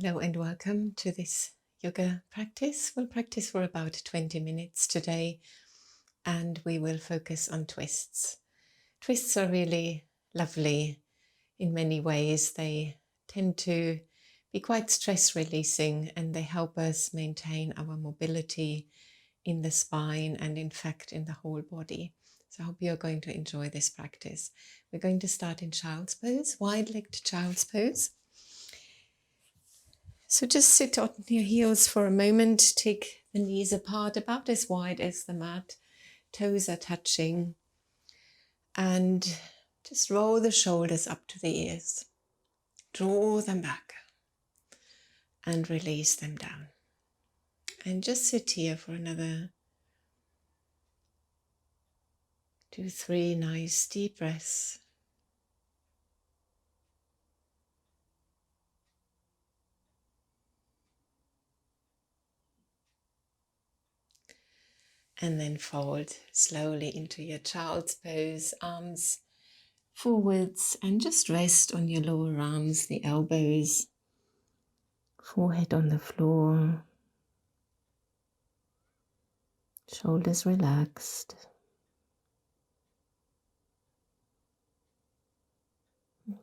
Hello and welcome to this yoga practice. We'll practice for about 20 minutes today and we will focus on twists. Twists are really lovely in many ways. They tend to be quite stress releasing and they help us maintain our mobility in the spine and in fact in the whole body. So I hope you're going to enjoy this practice. We're going to start in child's pose, wide-legged child's pose. So just sit on your heels for a moment, take the knees apart about as wide as the mat, toes are touching, and just roll the shoulders up to the ears. Draw them back and release them down. And just sit here for another 2-3 nice deep breaths. And then fold slowly into your child's pose, arms forwards, and just rest on your lower arms, the elbows, forehead on the floor, shoulders relaxed.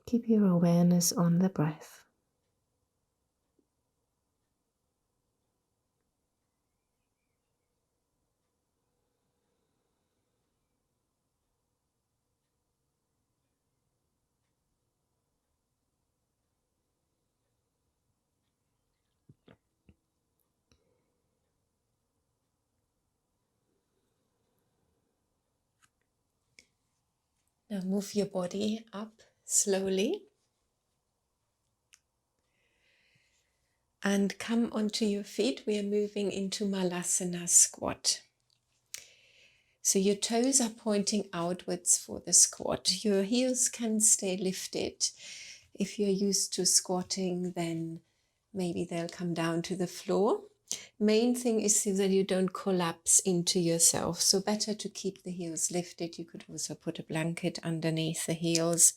Keep your awareness on the breath. Now move your body up slowly and come onto your feet. We are moving into Malasana Squat. So your toes are pointing outwards for the squat. Your heels can stay lifted. If you're used to squatting, then maybe they'll come down to the floor. Main thing is that you don't collapse into yourself. So better to keep the heels lifted. You could also put a blanket underneath the heels.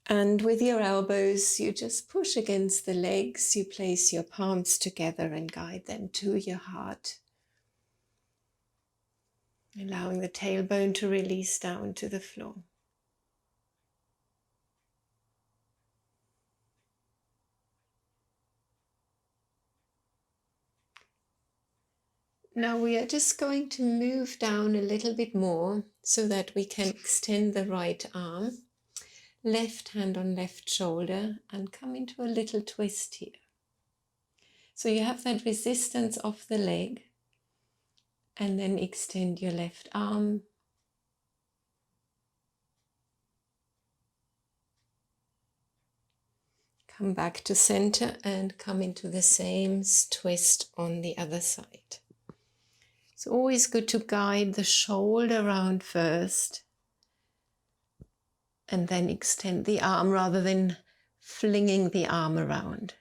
And with your elbows, you just push against the legs. You place your palms together and guide them to your heart. Allowing the tailbone to release down to the floor. Now we are just going to move down a little bit more so that we can extend the right arm, left hand on left shoulder, and come into a little twist here. So you have that resistance of the leg, and then extend your left arm. Come back to center and come into the same twist on the other side. It's always good to guide the shoulder round first and then extend the arm rather than flinging the arm around.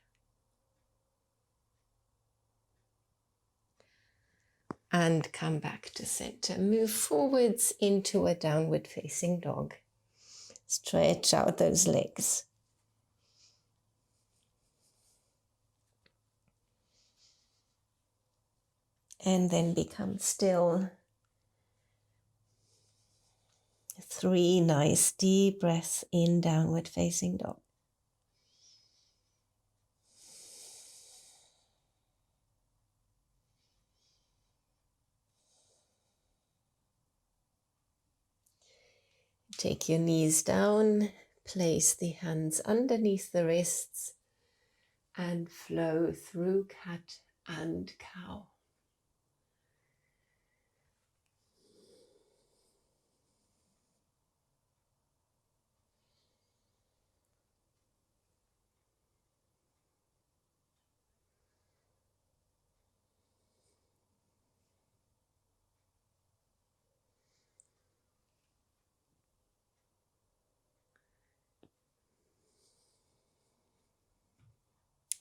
And come back to center. Move forwards into a downward facing dog. Stretch out those legs. And then become still. 3 nice deep breaths in downward facing dog. Take your knees down, place the hands underneath the wrists and flow through cat and cow.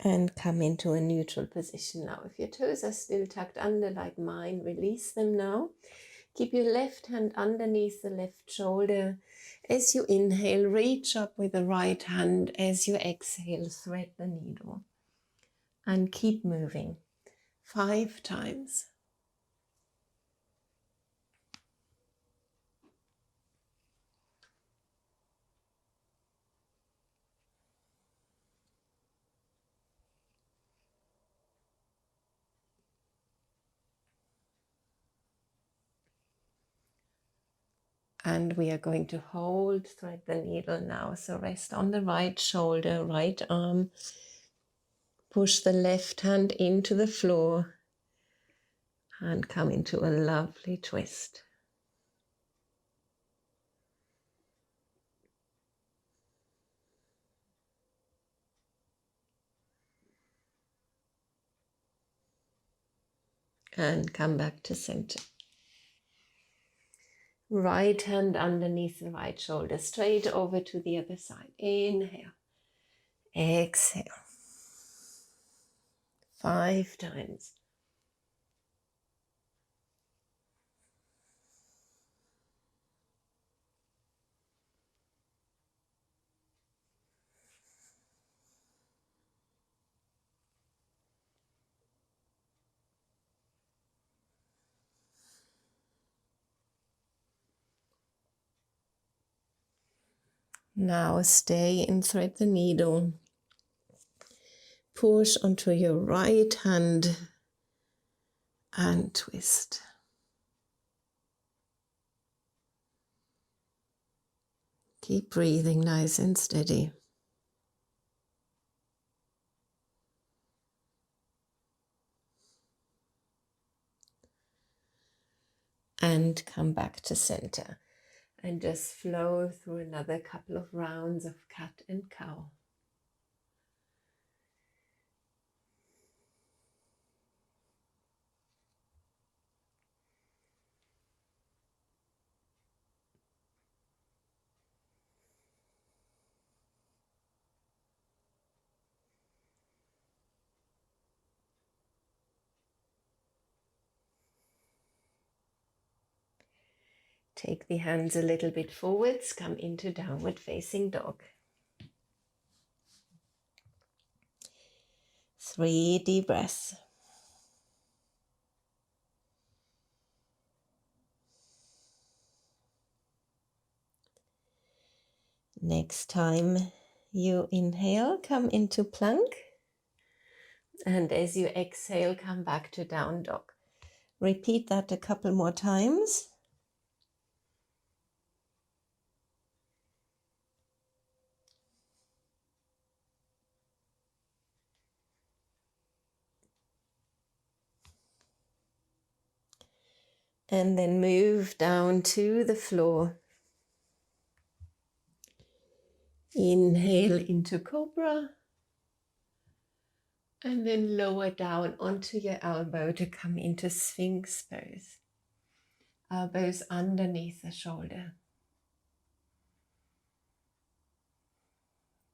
And come into a neutral position now. If your toes are still tucked under like mine, release them now. Keep your left hand underneath the left shoulder. As you inhale, reach up with the right hand. As you exhale, thread the needle. And keep moving. 5 times. And we are going to hold, thread the needle now. So rest on the right shoulder, right arm. Push the left hand into the floor and come into a lovely twist. And come back to center. Right hand underneath the right shoulder, straight over to the other side. Inhale. Exhale. 5 times. Now stay and thread the needle. Push onto your right hand and twist. Keep breathing nice and steady. And come back to center. And just flow through another couple of rounds of cat and cow. Take the hands a little bit forwards, come into downward facing dog. 3 deep breaths. Next time you inhale, come into plank. And as you exhale, come back to down dog. Repeat that a couple more times. And then move down to the floor. Inhale into cobra. And then lower down onto your elbow to come into Sphinx pose. Elbows underneath the shoulder.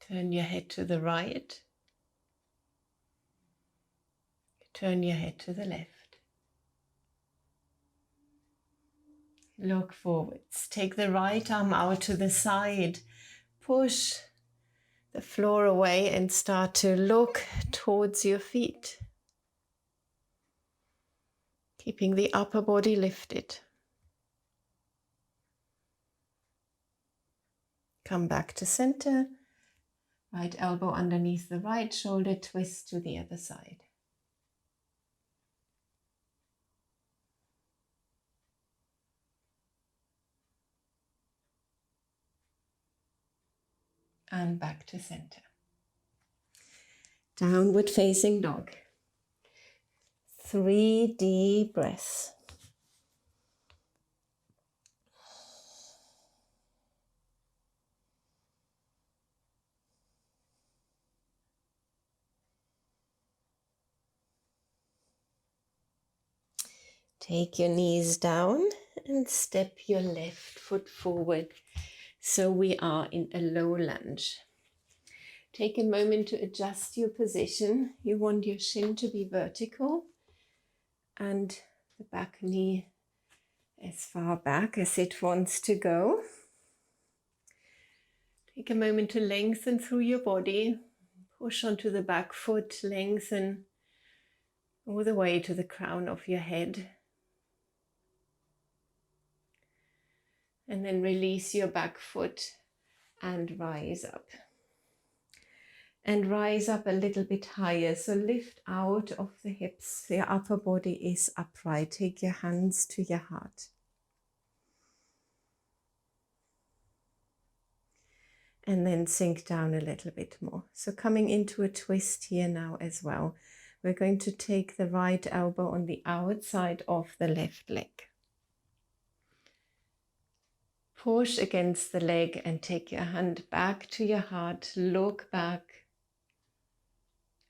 Turn your head to the right. Turn your head to the left. Look forwards. Take the right arm out to the side. Push the floor away and start to look towards your feet. Keeping the upper body lifted. Come back to center. Right elbow underneath the right shoulder. Twist to the other side. And back to center. Downward facing dog. 3 deep breaths. Take your knees down and step your left foot forward. So we are in a low lunge. Take a moment to adjust your position. You want your shin to be vertical and the back knee as far back as it wants to go. Take a moment to lengthen through your body. Push onto the back foot, lengthen all the way to the crown of your head. And then release your back foot and rise up. And rise up a little bit higher. So lift out of the hips. Your upper body is upright. Take your hands to your heart. And then sink down a little bit more. So coming into a twist here now as well. We're going to take the right elbow on the outside of the left leg. Push against the leg and take your hand back to your heart. Look back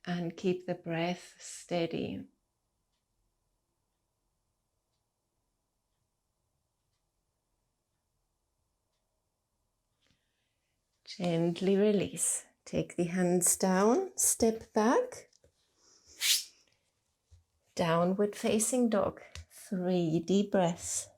and keep the breath steady. Gently release. Take the hands down, step back. Downward facing dog. 3 deep breaths.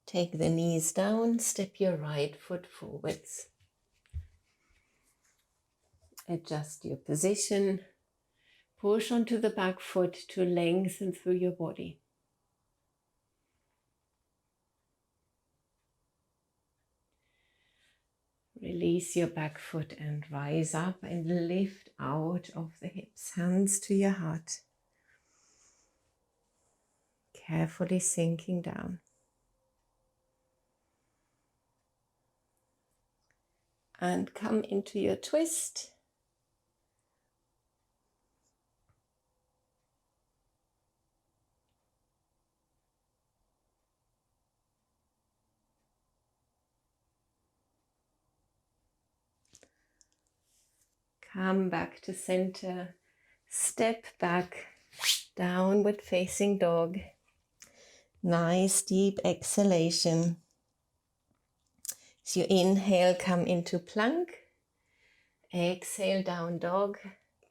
Take the knees down, step your right foot forwards. Adjust your position. Push onto the back foot to lengthen through your body. Release your back foot and rise up and lift out of the hips. Hands to your heart. Carefully sinking down. And come into your twist. Come back to center. Step back. Downward facing dog. Nice deep exhalation. As you inhale, come into plank. Exhale, down dog.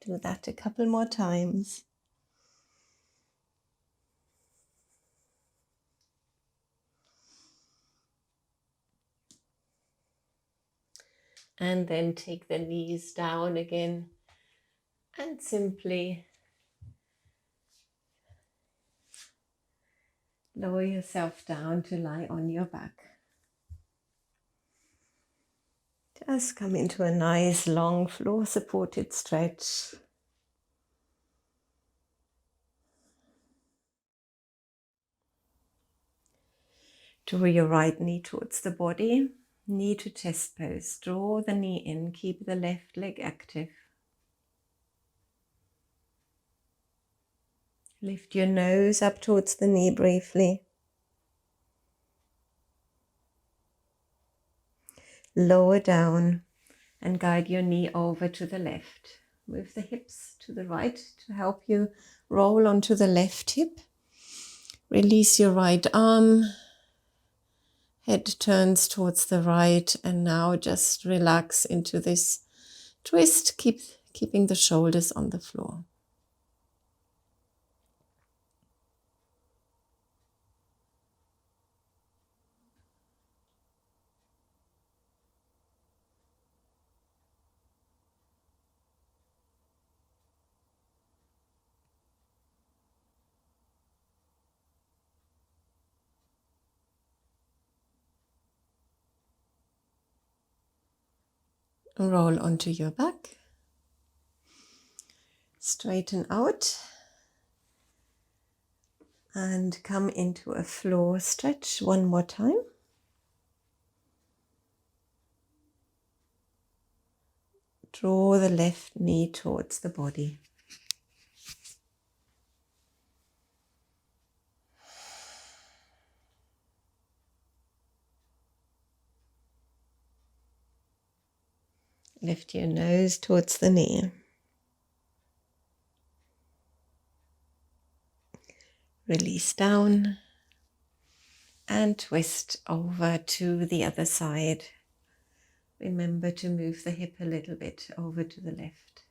Do that a couple more times. And then take the knees down again and simply lower yourself down to lie on your back. Just come into a nice long floor supported stretch. Draw your right knee towards the body, knee to chest pose. Draw the knee in, keep the left leg active. Lift your nose up towards the knee briefly. Lower down and guide your knee over to the left. Move the hips to the right to help you roll onto the left hip. Release your right arm. Head turns towards the right, and now just relax into this twist, keeping the shoulders on the floor. Roll onto your back. Straighten out. And come into a floor stretch one more time. Draw the left knee towards the body. Lift your nose towards the knee. Release down and twist over to the other side. Remember to move the hip a little bit over to the left.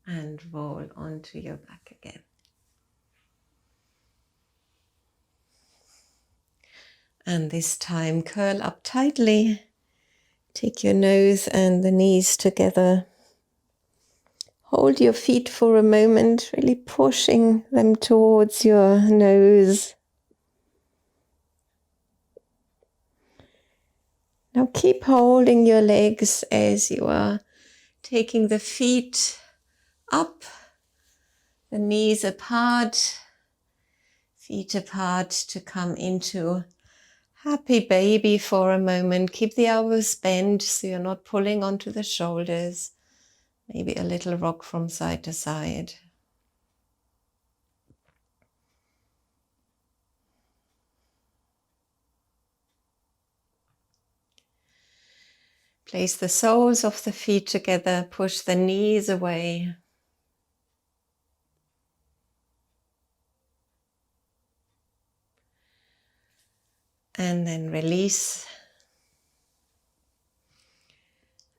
And roll onto your back again. And this time curl up tightly. Take your nose and the knees together. Hold your feet for a moment, really pushing them towards your nose. Now keep holding your legs as you are taking the feet up, the knees apart, feet apart to come into happy baby for a moment. Keep the elbows bent so you're not pulling onto the shoulders. Maybe a little rock from side to side. Place the soles of the feet together, push the knees away. And then release.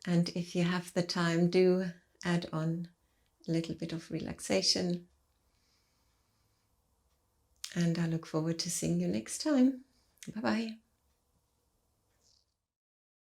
And if you have the time, do add on a little bit of relaxation. And I look forward to seeing you next time. Bye-bye.